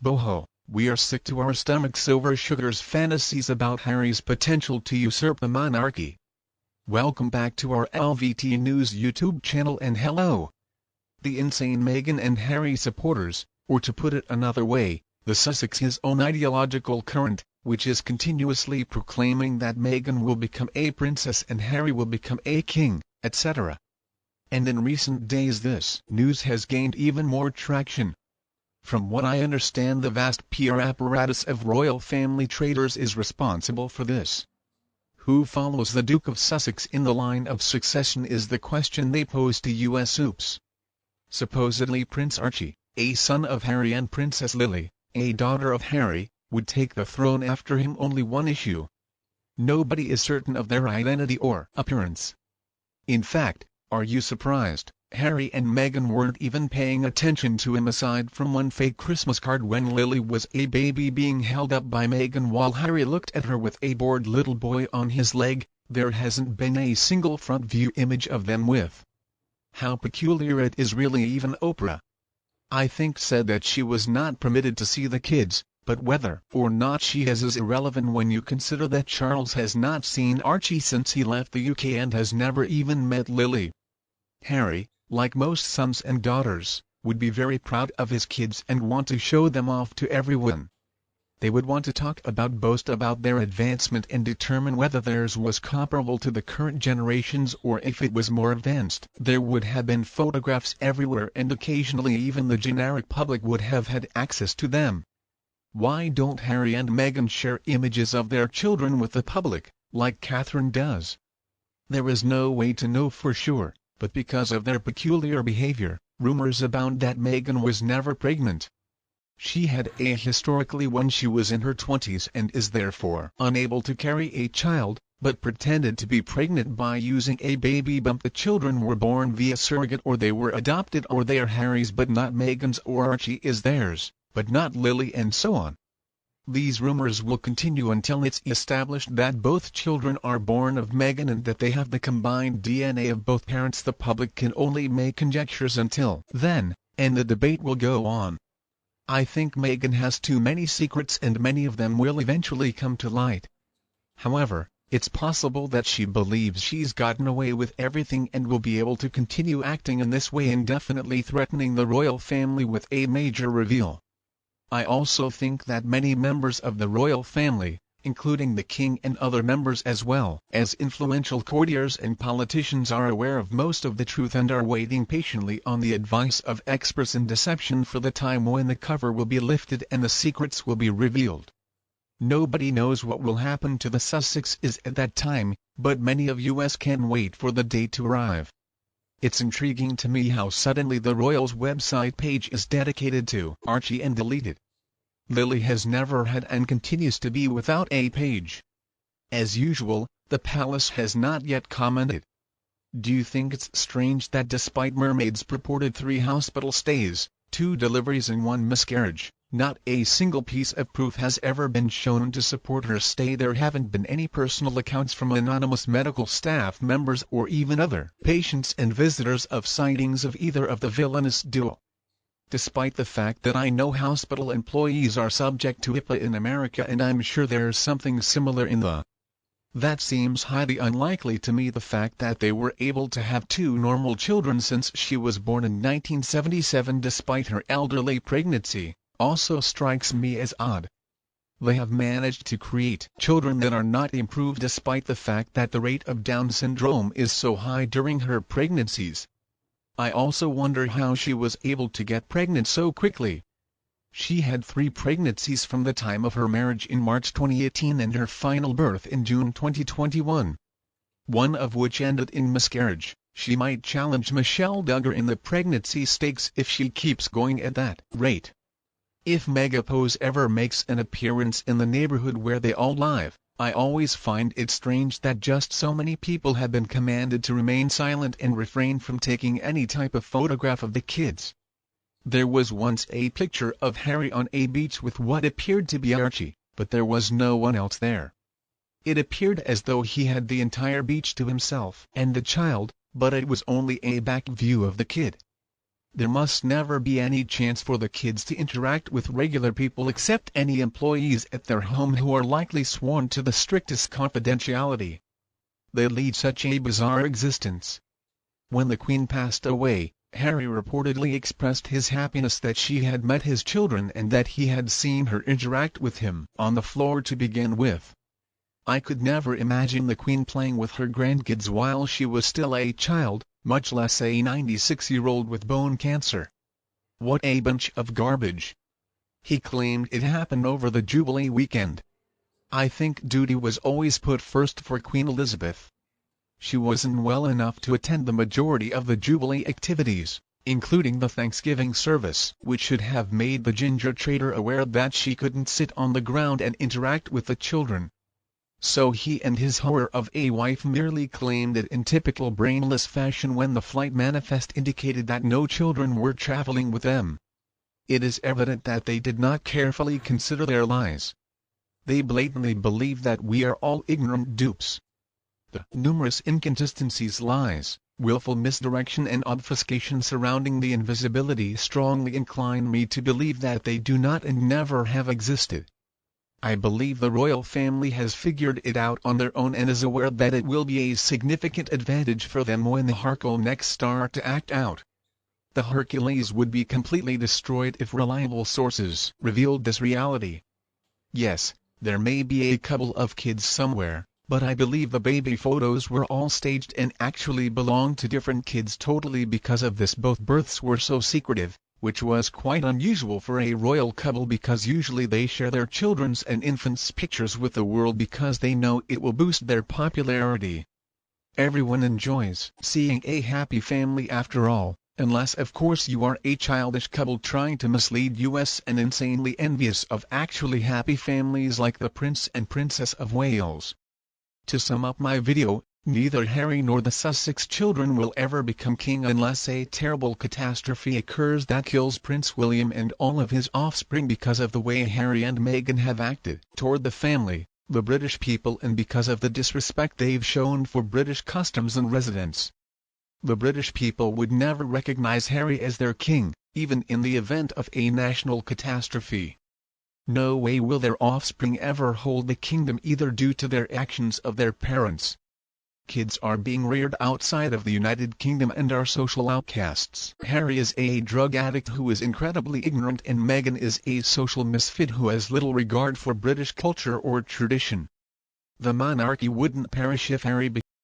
BOHO, we are sick to our stomachs over Sugars' fantasies about Harry's potential to usurp the monarchy. Welcome back to our LVT News YouTube channel and hello. The insane Meghan and Harry supporters, or to put it another way, the Sussex's own ideological current, which is continuously proclaiming that Meghan will become a princess and Harry will become a king, etc. And in recent days this news has gained even more traction. From what I understand, the vast PR apparatus of royal family traders is responsible for this. Who follows the Duke of Sussex in the line of succession is the question they pose to NAUSE0US. Supposedly Prince Archie, a son of Harry, and Princess Lily, a daughter of Harry, would take the throne after him. Only one issue: nobody is certain of their identity or appearance. In fact, are you surprised, Harry and Meghan weren't even paying attention to him aside from one fake Christmas card when Lily was a baby being held up by Meghan while Harry looked at her with a bored little boy on his leg. There hasn't been a single front view image of them with. How peculiar it is really. Even Oprah, I think, said that she was not permitted to see the kids, but whether or not she has is irrelevant when you consider that Charles has not seen Archie since he left the UK and has never even met Lily. Harry, like most sons and daughters, would be very proud of his kids and want to show them off to everyone. They would want to boast about their advancement and determine whether theirs was comparable to the current generation's or if it was more advanced. There would have been photographs everywhere and occasionally even the generic public would have had access to them. Why don't Harry and Meghan share images of their children with the public, like Catherine does? There is no way to know for sure, but because of their peculiar behavior, rumors abound that Meghan was never pregnant. She had a hysterectomy when she was in her 20s and is therefore unable to carry a child, but pretended to be pregnant by using a baby bump. The children were born via surrogate, or they were adopted, or they are Harry's but not Meghan's, or Archie is theirs, but not Lily, and so on. These rumors will continue until it's established that both children are born of Meghan and that they have the combined DNA of both parents. The public can only make conjectures until then, and the debate will go on. I think Meghan has too many secrets and many of them will eventually come to light. However, it's possible that she believes she's gotten away with everything and will be able to continue acting in this way indefinitely, threatening the royal family with a major reveal. I also think that many members of the royal family, including the king and other members as well as influential courtiers and politicians, are aware of most of the truth and are waiting patiently on the advice of experts in deception for the time when the cover will be lifted and the secrets will be revealed. Nobody knows what will happen to the Sussexes at that time, but many of us can wait for the day to arrive. It's intriguing to me how suddenly the royals' website page is dedicated to Archie and deleted. Lily has never had and continues to be without a page. As usual, the palace has not yet commented. Do you think it's strange that despite Mermaid's purported 3 hospital stays, 2 deliveries and 1 miscarriage, not a single piece of proof has ever been shown to support her stay? There haven't been any personal accounts from anonymous medical staff members or even other patients and visitors of sightings of either of the villainous duo. Despite the fact that I know hospital employees are subject to epie in America, and I'm sure there's something similar in the. That seems highly unlikely to me. The fact that they were able to have 2 normal children since she was born in 1977 despite her elderly pregnancy, also strikes me as odd. They have managed to create children that are not improved despite the fact that the rate of Down syndrome is so high during her pregnancies. I also wonder how she was able to get pregnant so quickly. She had 3 pregnancies from the time of her marriage in March 2018 and her final birth in June 2021. One of which ended in miscarriage. She might challenge Michelle Duggar in the pregnancy stakes if she keeps going at that rate. If Megapose ever makes an appearance in the neighborhood where they all live, I always find it strange that just so many people have been commanded to remain silent and refrain from taking any type of photograph of the kids. There was once a picture of Harry on a beach with what appeared to be Archie, but there was no one else there. It appeared as though he had the entire beach to himself and the child, but it was only a back view of the kid. There must never be any chance for the kids to interact with regular people except any employees at their home who are likely sworn to the strictest confidentiality. They lead such a bizarre existence. When the Queen passed away, Harry reportedly expressed his happiness that she had met his children and that he had seen her interact with him on the floor to begin with. I could never imagine the Queen playing with her grandkids while she was still a child, much less a 96-year-old with bone cancer. What a bunch of garbage. He claimed it happened over the Jubilee weekend. I think duty was always put first for Queen Elizabeth. She wasn't well enough to attend the majority of the Jubilee activities, including the Thanksgiving service, which should have made the ginger trader aware that she couldn't sit on the ground and interact with the children. So he and his horror of a wife merely claimed it in typical brainless fashion when the flight manifest indicated that no children were traveling with them. It is evident that they did not carefully consider their lies. They blatantly believe that we are all ignorant dupes. The numerous inconsistencies, lies, willful misdirection and obfuscation surrounding the invisibility strongly incline me to believe that they do not and never have existed. I believe the royal family has figured it out on their own and is aware that it will be a significant advantage for them when the Harkle next start to act out. The Hercules would be completely destroyed if reliable sources revealed this reality. Yes, there may be a couple of kids somewhere, but I believe the baby photos were all staged and actually belonged to different kids totally. Because of this, both births were so secretive, which was quite unusual for a royal couple because usually they share their children's and infants' pictures with the world because they know it will boost their popularity. Everyone enjoys seeing a happy family after all, unless of course you are a childish couple trying to mislead us and insanely envious of actually happy families like the Prince and Princess of Wales. To sum up my video, neither Harry nor the Sussex children will ever become king unless a terrible catastrophe occurs that kills Prince William and all of his offspring because of the way Harry and Meghan have acted toward the family, the British people, and because of the disrespect they've shown for British customs and residents. The British people would never recognize Harry as their king, even in the event of a national catastrophe. No way will their offspring ever hold the kingdom either due to their actions of their parents. Kids are being reared outside of the United Kingdom and are social outcasts. Harry is a drug addict who is incredibly ignorant, and Meghan is a social misfit who has little regard for British culture or tradition. The monarchy wouldn't perish if Harry